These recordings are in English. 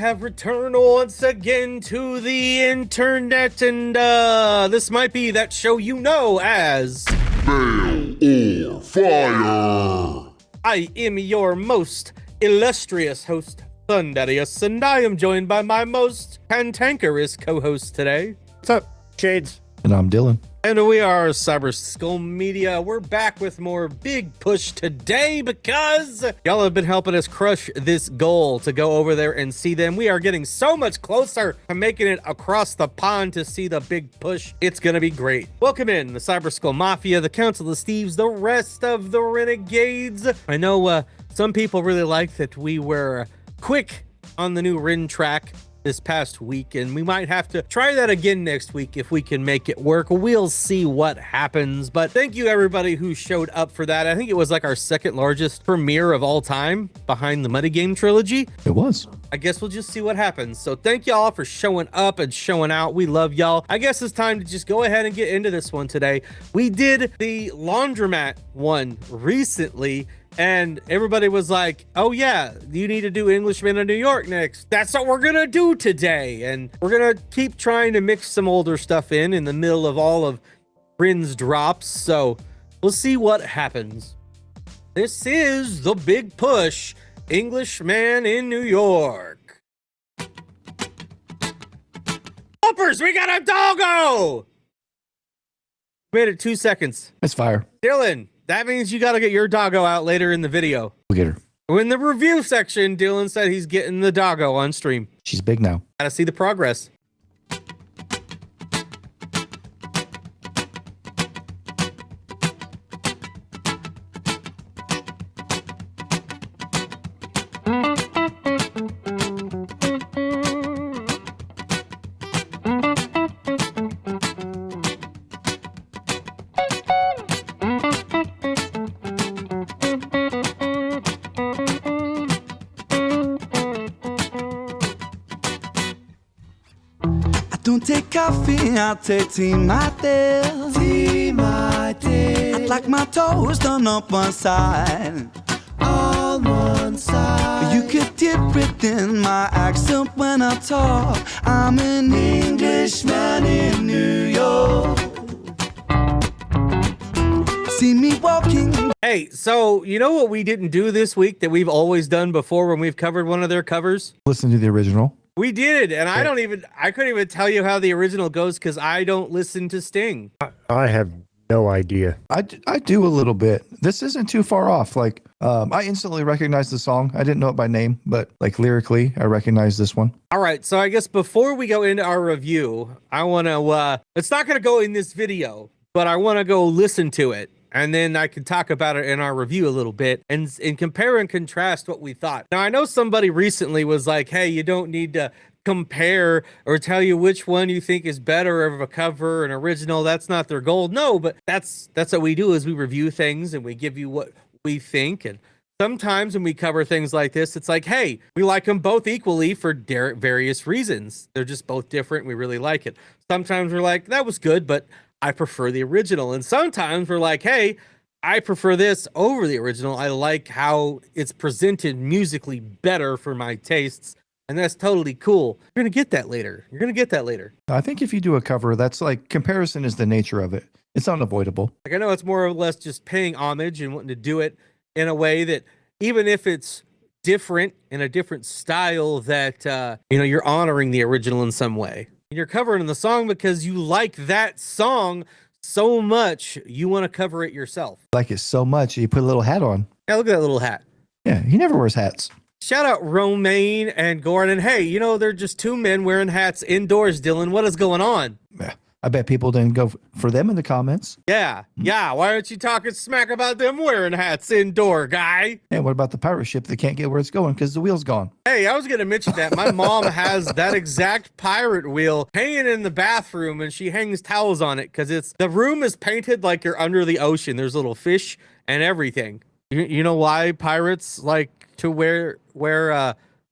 have returned once again to the internet, and this might be that show you know as Mail or Fire. I am your most illustrious host, Thundy, and I am joined by my most cantankerous co-host today. What's up, Shades? And I'm Dillon. And we are Cyber Skull Media. We're back with more Big Push today because y'all have been helping us crush this goal to go over there and see them. We are getting so much closer to making it across the pond to see the Big Push. It's gonna be great. Welcome in the Cyber Skull Mafia, the Council of Steves, the rest of the Renegades. I know some people really like that we were quick on the new Rin track this past week, and we might have to try that again next week if we can make it work. We'll see what happens, but thank you everybody who showed up for that. I think it was like our second largest premiere of all time behind the Muddy Game trilogy. It was. I guess we'll just see what happens. So thank y'all for showing up and showing out. We love y'all. I guess it's time to just go ahead and get into this one today. We did the laundromat one recently, and everybody was like, oh yeah, you need to do Englishman in New York next. That's what we're gonna do today. And we're gonna keep trying to mix some older stuff in the middle of all of Rin's drops. So we'll see what happens. This is the Big Push, Englishman in New York. Hoppers, we got a doggo! Made it 2 seconds. It's fire. Dillon, that means you got to get your doggo out later in the video. We'll get her. In the review section, Dillon said he's getting the doggo on stream. She's big now. Gotta see the progress. Don't take coffee, I'll take tea, my dear. Tea, my dear. I'd like my toast done up one side. On one side. You could dip it in my accent when I talk. I'm an Englishman in New York. See me walking. Hey, so you know what we didn't do this week that we've always done before when we've covered one of their covers? Listen to the original. We did, and I couldn't even tell you how the original goes because I don't listen to Sting. I have no idea. I do a little bit. This isn't too far off. Like, I instantly recognized the song. I didn't know it by name, but like lyrically, I recognize this one. All right, so I guess before we go into our review, I want to, it's not going to go in this video, but I want to go listen to it. And then I can talk about it in our review a little bit and compare and contrast what we thought. Now, I know somebody recently was like, hey, you don't need to compare or tell you which one you think is better of a cover and original. That's not their goal. No, but that's what we do is we review things and we give you what we think. And sometimes when we cover things like this, it's like, hey, we like them both equally for various reasons. They're just both different. We really like it. Sometimes we're like, that was good, but I prefer the original. And sometimes we're like, hey, I prefer this over the original. I like how it's presented musically better for my tastes. And that's totally cool. You're going to get that later. I think if you do a cover, that's like comparison is the nature of it. It's unavoidable. Like, I know it's more or less just paying homage and wanting to do it in a way that even if it's different in a different style that, you're honoring the original in some way. You're covering the song because you like that song so much you want to cover it yourself. Like it so much, you put a little hat on. Yeah, look at that little hat. Yeah, he never wears hats. Shout out Romaine and Gordon. Hey, they're just two men wearing hats indoors, Dillon. What is going on? Yeah, I bet people didn't go for them in the comments. Yeah. Why aren't you talking smack about them wearing hats indoor, guy? And what about the pirate ship that can't get where it's going because the wheel's gone? Hey, I was going to mention that. My mom has that exact pirate wheel hanging in the bathroom, and she hangs towels on it because the room is painted like you're under the ocean. There's little fish and everything. You know why pirates like to wear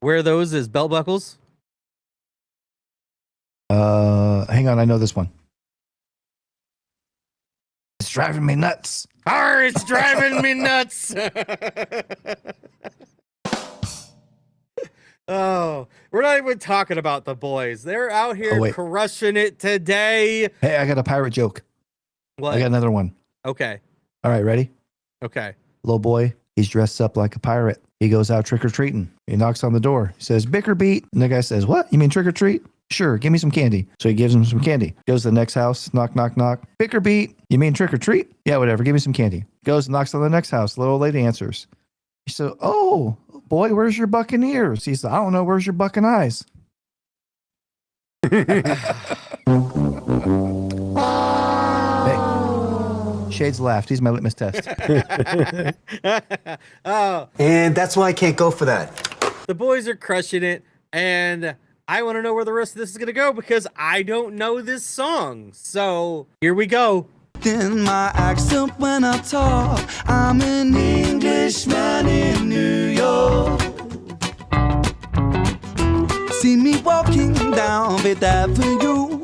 those as belt buckles? Hang on, I know this one. It's driving me nuts. It's driving me nuts. Oh, We're not even talking about the boys. They're out here crushing it today. Hey, I got a pirate joke. What? I got another one. Okay. All right, ready? Okay. Little boy, he's dressed up like a pirate. He goes out trick-or-treating. He knocks on the door. He says, bicker beat. And the guy says, what? You mean trick-or-treat? Sure, give me some candy. So he gives him some candy. Goes to the next house, knock, knock, knock. Bicker beat. You mean trick-or-treat? Yeah, whatever. Give me some candy. Goes and knocks on the next house. The little lady answers. He said, oh, boy, where's your buccaneers? He said, I don't know. Where's your bucking eyes? Hey, Shades laughed. He's my litmus test. Oh, And that's why I can't go for that. the boys are crushing it, and I want to know where the rest of this is going to go because I don't know this song. So here we go. In my accent when I talk, I'm an Englishman in New York. See me walking down Fifth Avenue,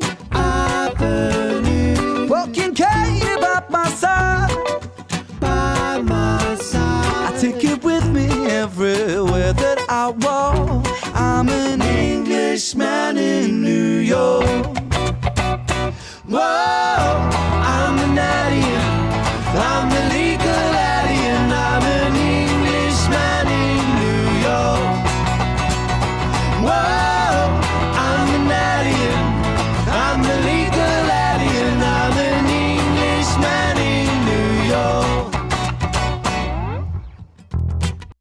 walking Katie by my side, I take it with me everywhere that I walk. I'm an Englishman in New York. Whoa, I'm an alien, I'm the legal alien, I'm an Englishman in New York. Whoa, I'm an alien, I'm the legal alien, I'm an Englishman in New York.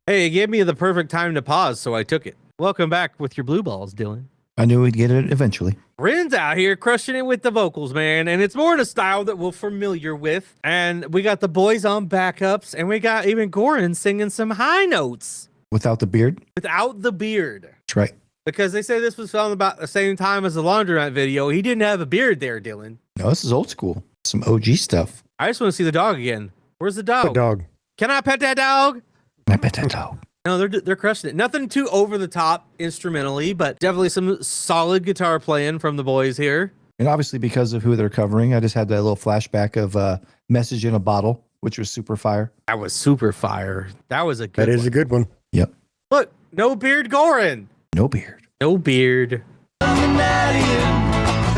Hey, it gave me the perfect time to pause, so I took it. Welcome back with your blue balls, Dillon. I knew we'd get it eventually. Ren's out here crushing it with the vocals, man, and it's more in a style that we're familiar with. And we got the boys on backups, and we got even Goran singing some high notes Without the beard? without the beard. That's right. Because they say this was filmed about the same time as the laundromat video. He didn't have a beard there, Dillon. No, this is old school. Some OG stuff. I just want to see the dog again. Where's the dog? The dog. Can I pet that dog? I bet that dog. No, they're crushing it. Nothing too over the top instrumentally, but definitely some solid guitar playing from the boys here. And obviously, because of who they're covering, I just had that little flashback of Message in a Bottle, which was super fire. That was super fire. That was a good That is one. a good one. Yep. Look, no beard Goran. No beard. No beard. I'm an alien,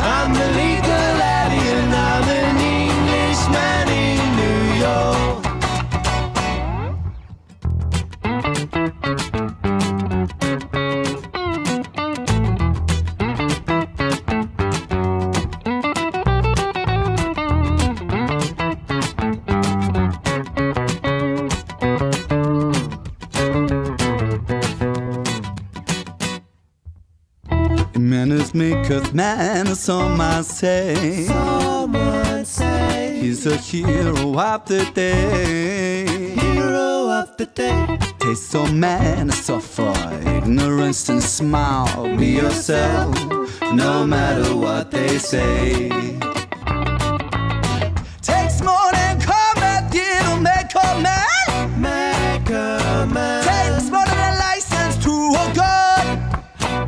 I'm the legal alien, I'm an Englishman in New York. Manners maketh man, some might say. Someone say he's a hero of the day. Hero of the day. Taste of man, suffer ignorance and smile. Be yourself, no matter what they say. Takes more than comedy to make a man. Make a man. Takes more than a license to a gun.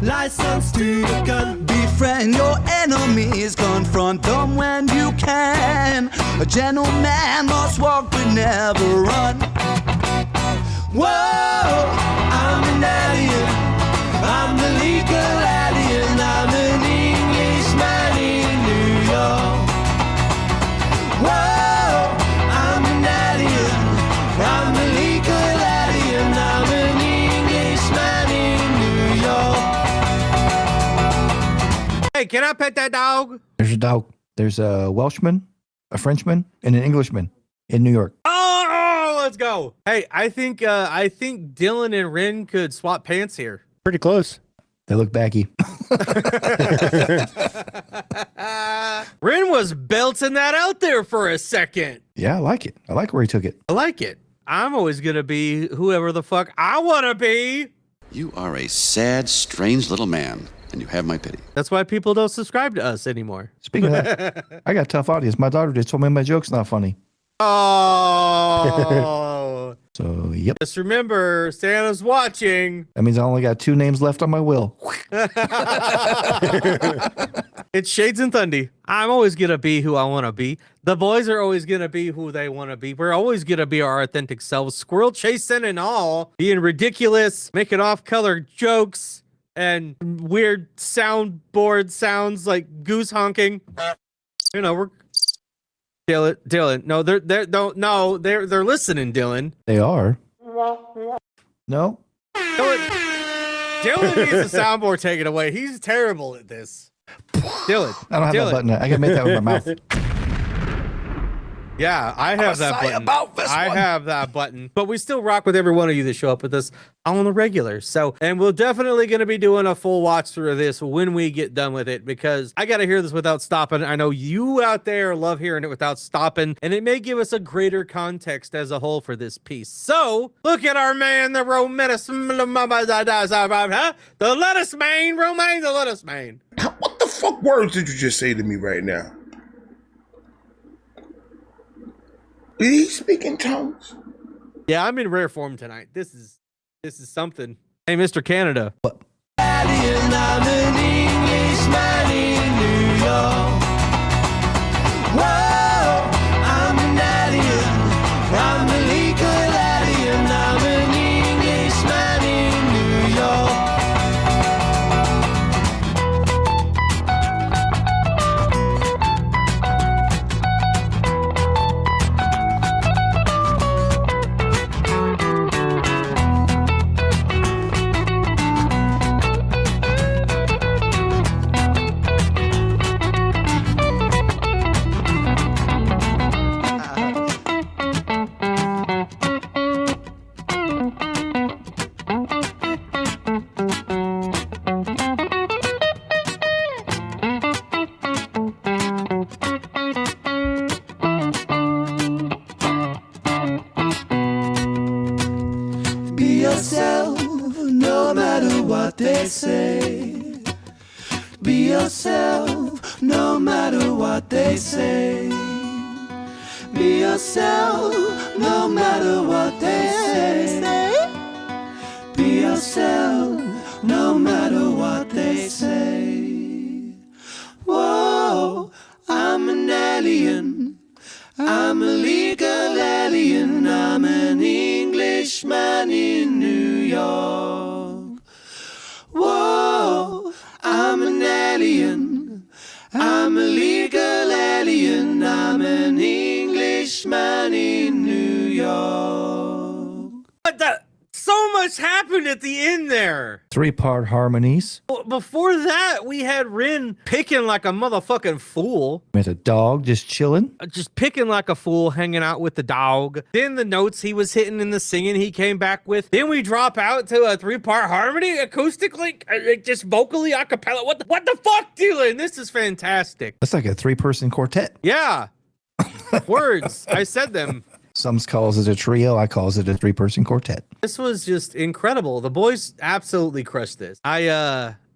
License to the gun. Befriend your enemies, confront them when you can. A gentleman must walk but never run. Whoa, I'm an alien, I'm the legal alien, I'm an Englishman in New York. Whoa, I'm an alien, I'm the legal alien, I'm an Englishman in New York. Hey, can I pet that dog? There's a dog. There's a Welshman, a Frenchman, and an Englishman in New York. Oh, let's go. Hey, I think Dillon and Ren could swap pants here. Pretty close. They look baggy. Ren was belting that out there for a second. Yeah, I like it. I like where he took it. I like it. I'm always gonna be whoever the fuck I wanna be. You are a sad, strange little man, and you have my pity. That's why people don't subscribe to us anymore. Speaking of that, I got a tough audience. My daughter just told me my joke's not funny. Oh. So, yep. Just remember, Santa's watching. That means I only got 2 names left on my will. It's Shades and Thundy. I'm always going to be who I want to be. The boys are always going to be who they want to be. We're always going to be our authentic selves. Squirrel chasing and all. Being ridiculous. Making off-color jokes. and weird soundboard sounds like goose honking. You know, we're Dillon. No, they're listening, Dillon. They are. No. Dillon needs the soundboard taken away. He's terrible at this. Dillon. I don't have that button. I gotta make that with my mouth. Yeah, I have that button. I have that button. But we still rock with every one of you that show up with us on the regular. So, and we're definitely going to be doing a full watch through of this when we get done with it, because I got to hear this without stopping. I know you out there love hearing it without stopping, and it may give us a greater context as a whole for this piece. So, look at our man, the lettuce man, Romaine, the lettuce man. What the fuck words did you just say to me right now? Did he speak in tongues? Yeah, I'm in rare form tonight. This is something. Hey, Mr. Canada. What? I'm an Englishman in New York. Whoa, I'm an alien. I'm a legal alien. I'm an Englishman in New York. Be yourself, no matter what they say. Be yourself, no matter what they say. Be yourself, no matter what they say. Be yourself, no matter what they say. Whoa, I'm an alien. I'm a legal alien. I'm an Englishman in New York. Whoa, I'm an alien. I'm a legal alien. I'm an Englishman in New York. But so much happened at the end there. 3-part harmonies. Well, before that, we had Rin picking like a motherfucking fool. With a dog just chilling. Just picking like a fool, hanging out with the dog. Then the notes he was hitting in the singing he came back with. Then we drop out to a 3-part harmony, acoustically, just vocally, a cappella. What the fuck, Dillon? This is fantastic. That's like a 3-person quartet. Yeah. Words. I said them. Some calls it a trio. I calls it a 3-person quartet. This was just incredible. The boys absolutely crushed this. I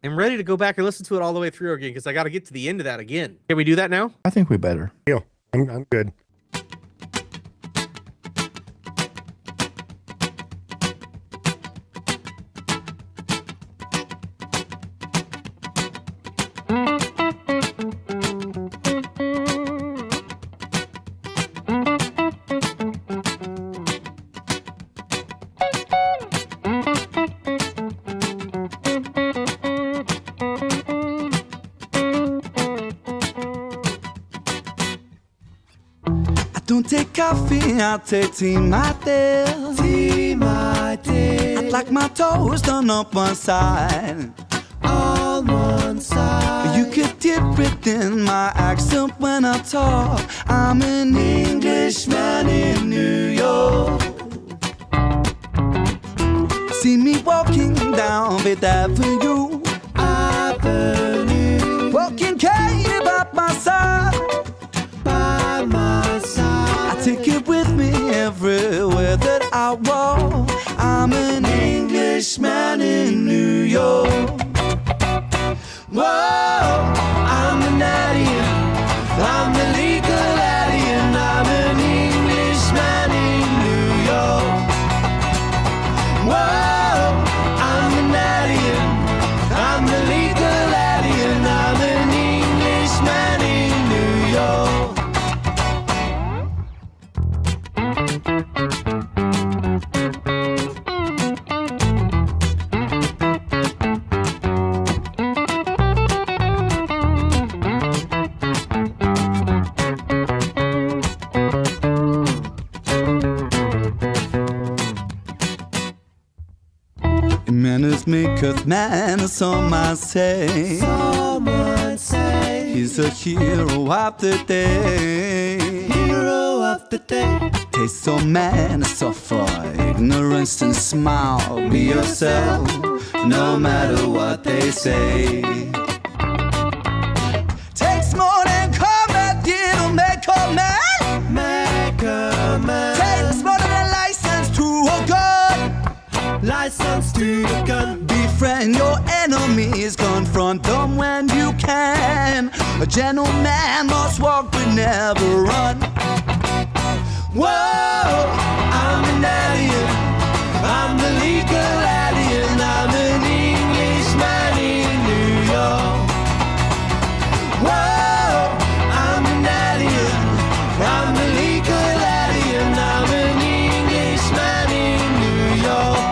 am ready to go back and listen to it all the way through again, because I got to get to the end of that again. Can we do that now? I think we better. Yeah, I'm good. Don't take coffee, I take tea, my dear. Tea, my dear. I'd like my toast done up one side. On one side. You could dip it in my accent when I talk. I'm an Englishman in New York. See me walking down Fifth Avenue. Walking Kate by my side. By my side. I take it with me everywhere that I walk. I'm an Englishman in New York. Whoa, I'm an alien. I'm a legal alien. I'm an Englishman in New York. Whoa, I'm an alien. I'm a legal alien. I'm an Englishman in New York. Manners maketh man, some might say. Someone say he's a hero of the day. Hero of the day. Taste of man, suffer ignorance and smile. Be yourself, no matter what they say. Takes more than combat gear to make a man. Make a man. Takes more than a license to a gun. License to a gun. Befriend your enemies, confront them when you can. A gentleman must walk but never run. Whoa, I'm an alien. I'm the legal alien. I'm an Englishman in New York. Whoa, I'm an alien. I'm a legal alien. I'm an Englishman in New York.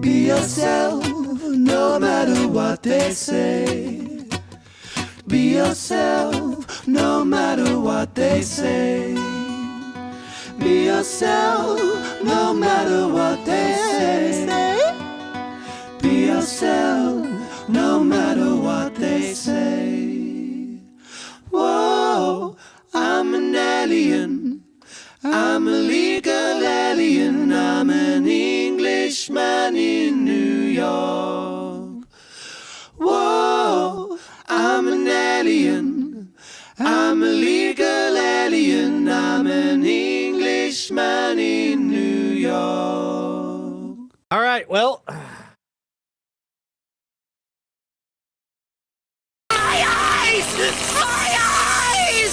Be yourself, no matter what they say. Be yourself, no matter what they say. Be yourself, no matter what they say. Be yourself, no matter what they say. Whoa, I'm an alien. I'm a legal alien. I'm an Englishman in New York. Whoa, I'm an alien. I'm a legal alien. I'm an Englishman in New York. All right, well.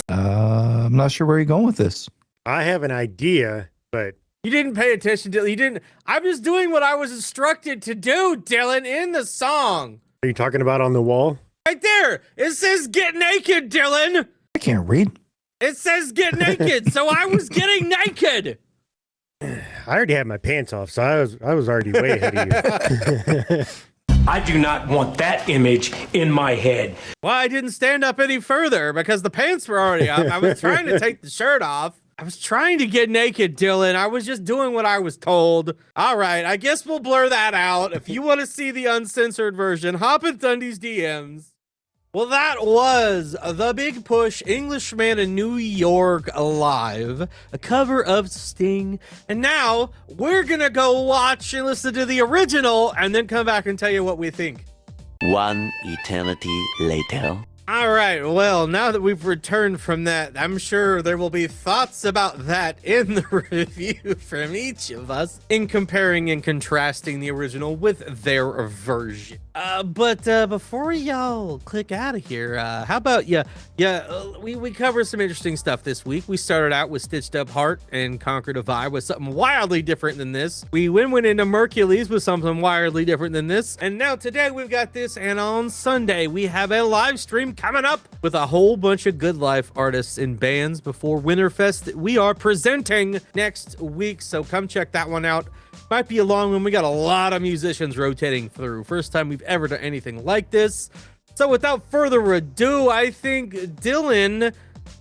I'm not sure where you're going with this. I have an idea, but You didn't pay attention, Dillon. You didn't. I'm just doing what I was instructed to do, Dillon, in the song. are you talking about on the wall? Right there. It says get naked, Dillon. I can't read. It says get naked. So I was getting naked. I already had my pants off, so I was already way ahead of you. I do not want that image in my head. Well, I didn't stand up any further because the pants were already up. I was trying to take the shirt off. I was trying to get naked, Dillon. I was just doing what I was told. All right, I guess we'll blur that out. If you want to see the uncensored version, hop in Thundy's DMs. Well, that was The Big Push, Englishman in New York Alive, a cover of Sting. And now we're going to go watch and listen to the original and then come back and tell you what we think. One eternity later. All right, well, now that we've returned from that, I'm sure there will be thoughts about that in the review from each of us in comparing and contrasting the original with their version. But before y'all click out of here, how about we covered some interesting stuff this week. We started out with Stitched Up Heart and Conquer Divide with something wildly different than this. We went into Mercules with something wildly different than this. And now today we've got this, and on Sunday we have a live stream coming up with a whole bunch of good life artists and bands before Winterfest that we are presenting next week. So come check that one out. Might be a long one. We got a lot of musicians rotating through. First time we've ever done anything like this. So without further ado, I think Dillon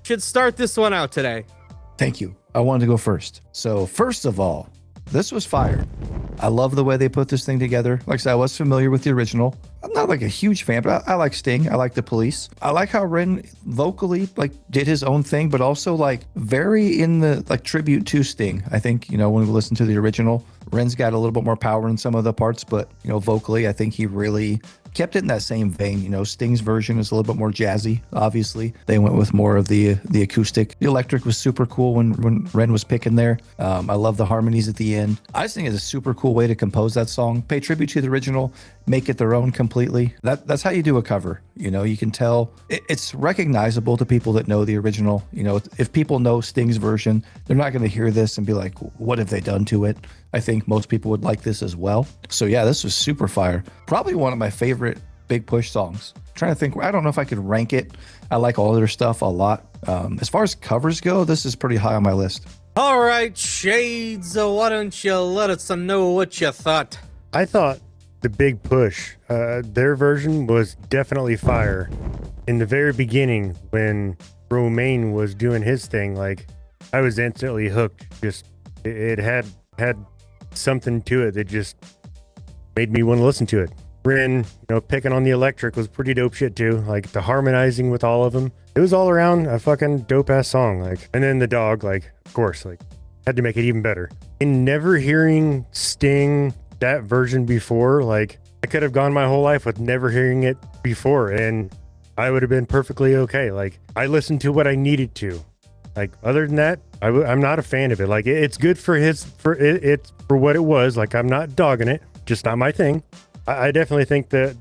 should start this one out today. Thank you. I wanted to go first. So first of all, this was fire. I love the way they put this thing together. Like I said, I was familiar with the original. I'm not like a huge fan, but I like Sting. I like the Police. I like how Ren vocally did his own thing, but also very in the tribute to Sting. I think, when we listen to the original, Ren's got a little bit more power in some of the parts, but vocally, I think he really kept it in that same vein. Sting's version is a little bit more jazzy. Obviously, they went with more of the acoustic. The electric was super cool when Ren was picking there. I love the harmonies at the end. I just think it's a super cool way to compose that song. Pay tribute to the original make it their own completely. That's how you do a cover. You know, you can tell it's recognizable to people that know the original. You know, if people know Sting's version, they're not going to hear this and be like, what have they done to it? I think most people would like this as well. So yeah, this was super fire. Probably one of my favorite Big Push songs. I'm trying to think, I don't know if I could rank it. I like all their stuff a lot. As far as covers go, this is pretty high on my list. All right, Shades, why don't you let us know what you thought? I thought the Big Push, their version was definitely fire. In the very beginning, when Romaine was doing his thing, like, I was instantly hooked. Just, it had something to it that just made me want to listen to it. Rin, you know, picking on the electric was pretty dope shit too. Like the harmonizing with all of them. It was all around a fucking dope ass song. Like, and then the dog, like, of course, like, had to make it even better. In never hearing Sting that version before, like, I could have gone my whole life with never hearing it before, and I would have been perfectly okay. Like, I listened to what I needed to. Like, other than that, I'm not a fan of it. Like, it's good for it's for what it was. Like, I'm not dogging it, just not my thing. I definitely think that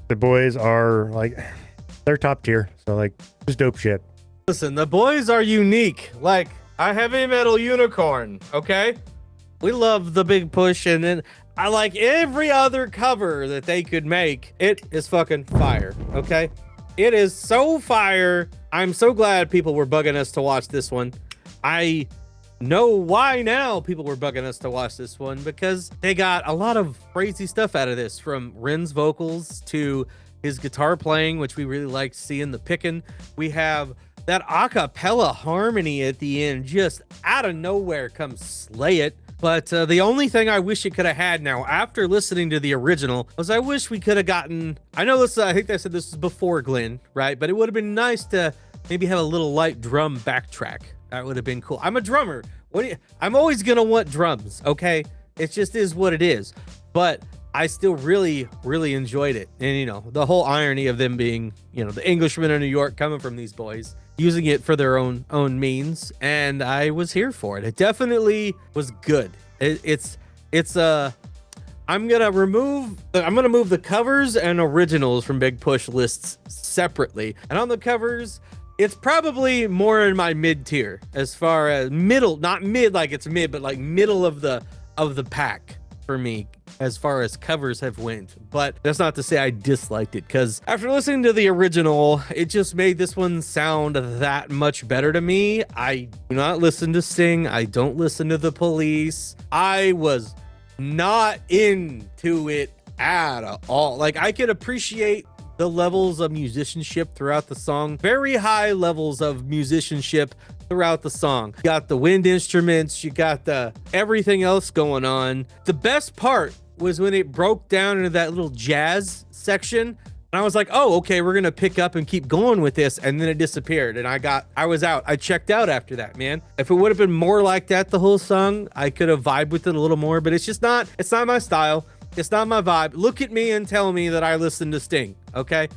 the boys are, like, they're top tier. So, like, just dope shit. Listen, the boys are unique. Like a heavy metal unicorn, okay? We love the Big Push, and then I like every other cover that they could make. It is fucking fire, okay? It is so fire. I'm so glad people were bugging us to watch this one. I know why now people were bugging us to watch this one, because they got a lot of crazy stuff out of this, from Rin's vocals to his guitar playing, which we really liked seeing the picking. We have that a cappella harmony at the end, just out of nowhere comes slay it. But the only thing I wish it could have had now, after listening to the original, was I wish we could have gotten, I know this, I think I said this was before Glenn, right? But it would have been nice to maybe have a little light drum backtrack. That would have been cool. I'm a drummer. I'm always gonna want drums, okay? It just is what it is. But I still really, really enjoyed it. And, you know, the whole irony of them being, you know, the Englishmen in New York coming from these boys, using it for their own means. And I was here for it. It definitely was good. I'm gonna move the covers and originals from Big Push lists separately. And on the covers, it's probably more in my mid tier, as far as middle, not mid like it's mid, but like middle of the pack for me, as far as covers have went. But that's not to say I disliked it, because after listening to the original, it just made this one sound that much better to me. I do not listen to Sting. I don't listen to the Police. I was not into it at all. Like, I could appreciate the levels of musicianship throughout the song, very high levels of musicianship throughout the song. You got the wind instruments, you got the everything else going on. The best part was when it broke down into that little jazz section, and I was like, oh, okay, we're gonna pick up and keep going with this, and then it disappeared, and I was out. I checked out after that, man. If it would have been more like that the whole song, I could have vibed with it a little more, but it's not my style. It's not my vibe. Look at me and tell me that I listen to Sting, okay?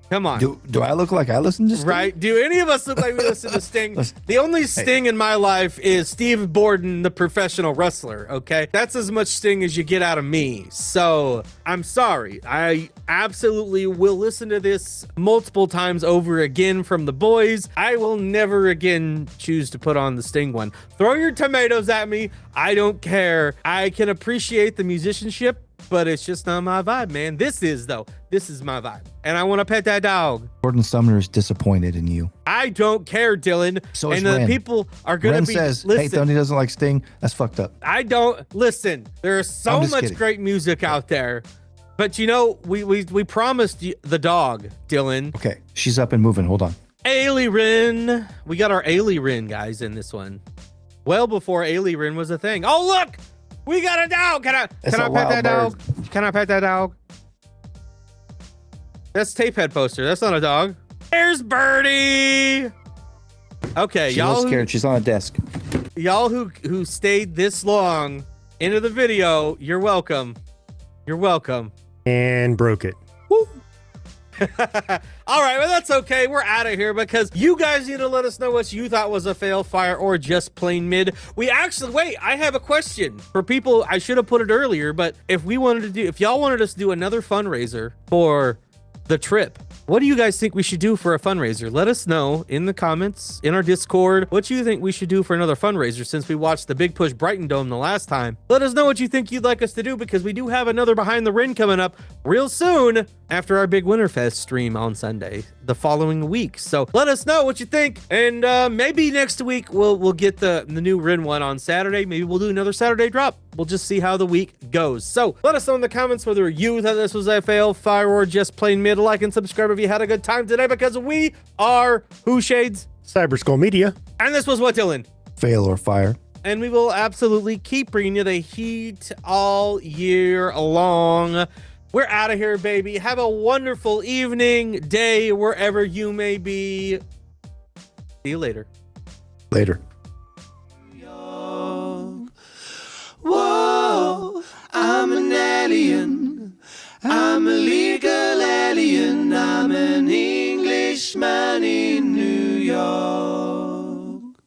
Come on. Do I look like I listen to Sting? Right? Do any of us look like we listen to Sting? The only Sting in my life is Steve Borden, the professional wrestler, okay? That's as much Sting as you get out of me. So, I'm sorry. I absolutely will listen to this multiple times over again from the boys. I will never again choose to put on the Sting one. Throw your tomatoes at me. I don't care. I can appreciate the musicianship, but it's just not my vibe, man. This is my vibe. And I want to pet that dog. Gordon Sumner is disappointed in you. I don't care, Dillon. So is and the Ren. people are going to be... says, listen, hey, Thundy doesn't like Sting. That's fucked up. I don't... Listen, there is so much kidding. great music out there. But, you know, we promised you the dog, Dillon. Okay, she's up and moving. Hold on. Ailey Ren. We got our Ailey Ren guys in this one. Well before Ailey Ren was a thing. Oh, look! We got a dog. Can I pet that dog? Can I pet that dog? That's Tapehead poster. That's not a dog. There's Birdie. Okay, She's y'all. scared. She's on a desk. Y'all who stayed this long into the video, you're welcome. You're welcome. And broke it. Woo. All right, well, that's okay. We're out of here because you guys need to let us know what you thought was a fail, fire, or just plain mid. We actually, wait, I have a question for people. I should have put it earlier, but if y'all wanted us to do another fundraiser for the trip, what do you guys think we should do for a fundraiser? Let us know in the comments, in our Discord, what you think we should do for another fundraiser since we watched the Big Push Brighton Dome the last time. Let us know what you think you'd like us to do because we do have another Behind the Ring coming up real soon after our big Winterfest stream on Sunday the following week. So let us know what you think, and maybe next week we'll get the new Rin one on Saturday. Maybe we'll do another Saturday drop. We'll just see how the week goes. So let us know in the comments whether you thought this was a fail, fire, or just plain mid. Like and subscribe if you had a good time today because we are Who Shades Cyber Skull Media. And this was what, Dillon? Fail or fire. And we will absolutely keep bringing you the heat all year long. We're out of here, baby. Have a wonderful evening, day, wherever you may be. See you later. Later. Whoa, I'm an alien. I'm a legal alien. I'm an Englishman in New